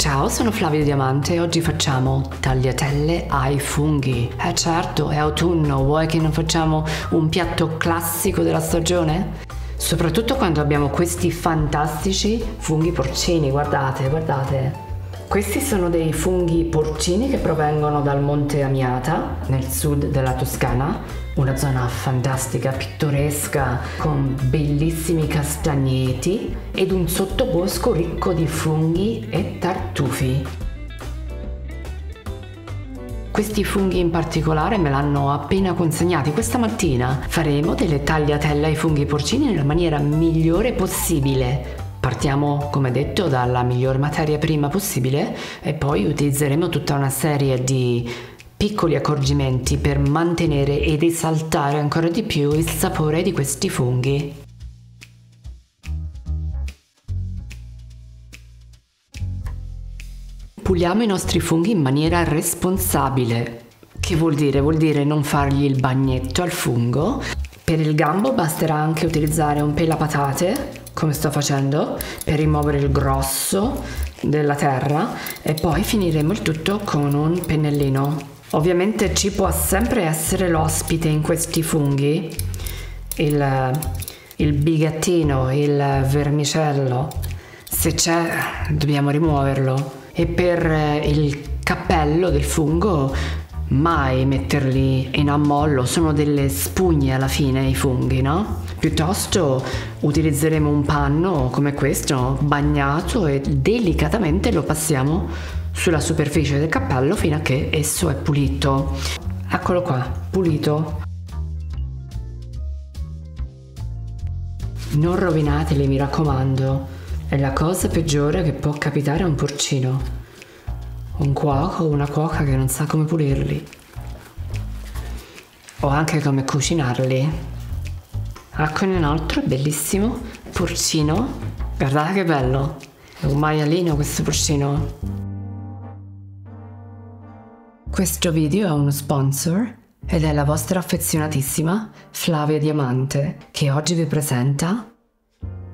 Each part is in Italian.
Ciao, sono Flavia Diamante e oggi facciamo tagliatelle ai funghi. Certo, è autunno, vuoi che non facciamo un piatto classico della stagione? Soprattutto quando abbiamo questi fantastici funghi porcini, guardate, guardate. Questi sono dei funghi porcini che provengono dal Monte Amiata, nel sud della Toscana, una zona fantastica, pittoresca, con bellissimi castagneti ed un sottobosco ricco di funghi e tartufi. Questi funghi in particolare me l'hanno appena consegnati questa mattina. Faremo delle tagliatelle ai funghi porcini nella maniera migliore possibile. Partiamo, come detto, dalla miglior materia prima possibile e poi utilizzeremo tutta una serie di piccoli accorgimenti per mantenere ed esaltare ancora di più il sapore di questi funghi. Puliamo i nostri funghi in maniera responsabile. Che vuol dire? Vuol dire non fargli il bagnetto al fungo. Per il gambo basterà anche utilizzare un pelapatate, come sto facendo, per rimuovere il grosso della terra e poi finiremo il tutto con un pennellino. Ovviamente ci può sempre essere l'ospite in questi funghi, il bigattino, il vermicello. Se c'è dobbiamo rimuoverlo. E per il cappello del fungo mai metterli in ammollo, sono delle spugne alla fine i funghi, no? Piuttosto utilizzeremo un panno come questo, bagnato, e delicatamente lo passiamo sulla superficie del cappello fino a che esso è pulito. Eccolo qua, pulito. Non rovinateli, mi raccomando. È la cosa peggiore che può capitare a un porcino. Un cuoco o una cuoca che non sa come pulirli. O anche come cucinarli. Eccone un altro bellissimo porcino. Guardate che bello. È un maialino questo porcino. Questo video è uno sponsor ed è la vostra affezionatissima Flavia Diamante che oggi vi presenta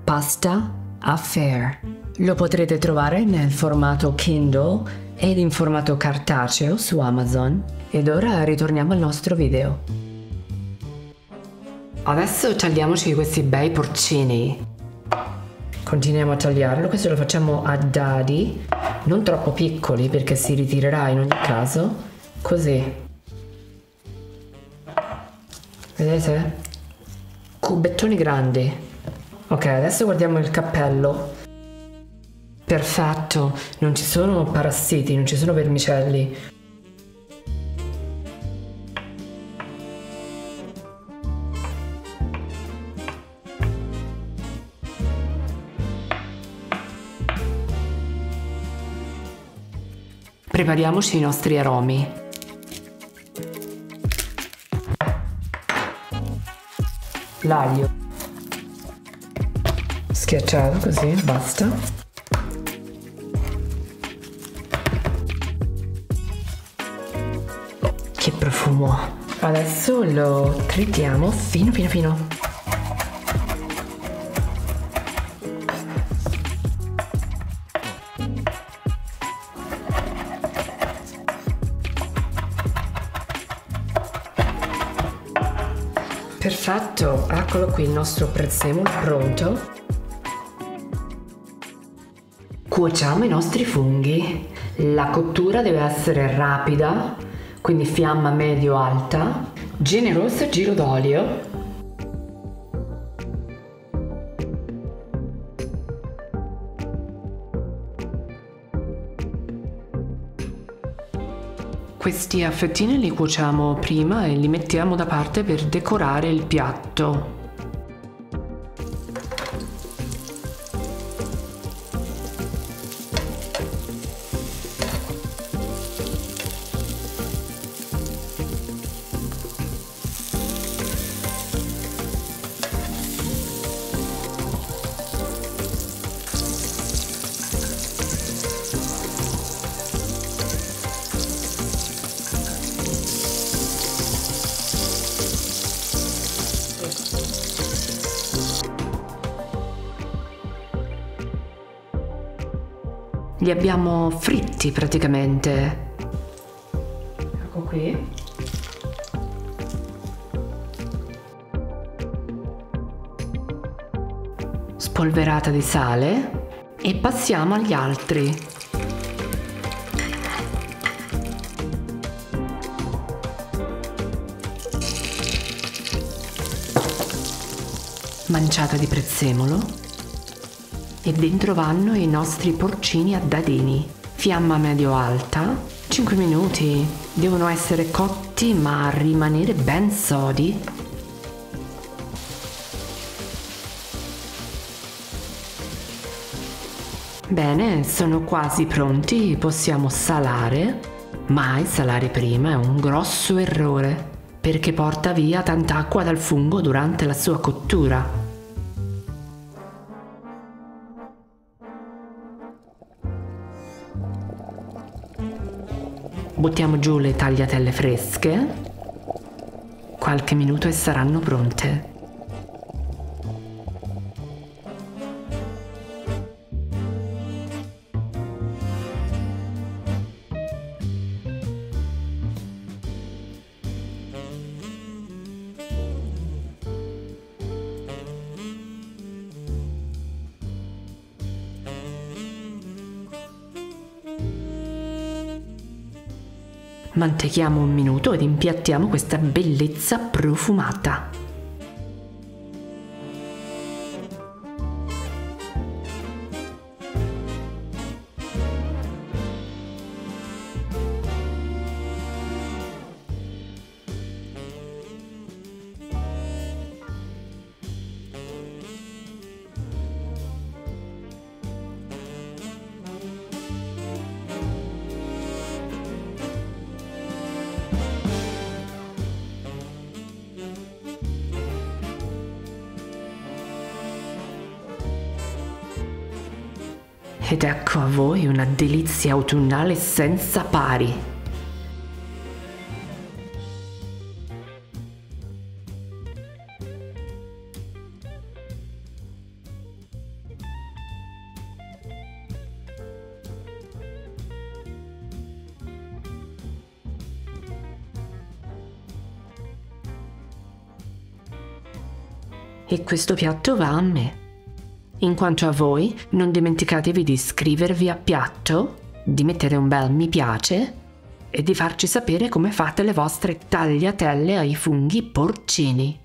Pasta Affair. Lo potrete trovare nel formato Kindle ed in formato cartaceo su Amazon. Ed ora ritorniamo al nostro video. Adesso tagliamoci questi bei porcini. Continuiamo a tagliarlo, questo lo facciamo a dadi, non troppo piccoli perché si ritirerà in ogni caso, così. Vedete? Cubettoni grandi. Ok, adesso guardiamo il cappello. Perfetto, non ci sono parassiti, non ci sono vermicelli. Prepariamoci i nostri aromi. L'aglio. Schiacciato così, basta. Che profumo! Adesso lo tritiamo fino fino fino. Perfetto, eccolo qui il nostro prezzemolo pronto. Cuociamo i nostri funghi. La cottura deve essere rapida, quindi fiamma medio-alta, generoso giro d'olio. Questi a fettine li cuociamo prima e li mettiamo da parte per decorare il piatto. Li abbiamo fritti praticamente. Ecco qui. Spolverata di sale e passiamo agli altri. Manciata di prezzemolo e dentro vanno i nostri porcini a dadini. Fiamma medio-alta, 5 minuti, devono essere cotti ma rimanere ben sodi. Bene, sono quasi pronti, possiamo salare. Mai salare prima è un grosso errore, perché porta via tanta acqua dal fungo durante la sua cottura. Buttiamo giù le tagliatelle fresche. Qualche minuto e saranno pronte. Mantechiamo un minuto ed impiattiamo questa bellezza profumata. Ed ecco a voi una delizia autunnale senza pari. E questo piatto va a me. In quanto a voi, non dimenticatevi di iscrivervi a Piatto, di mettere un bel mi piace e di farci sapere come fate le vostre tagliatelle ai funghi porcini.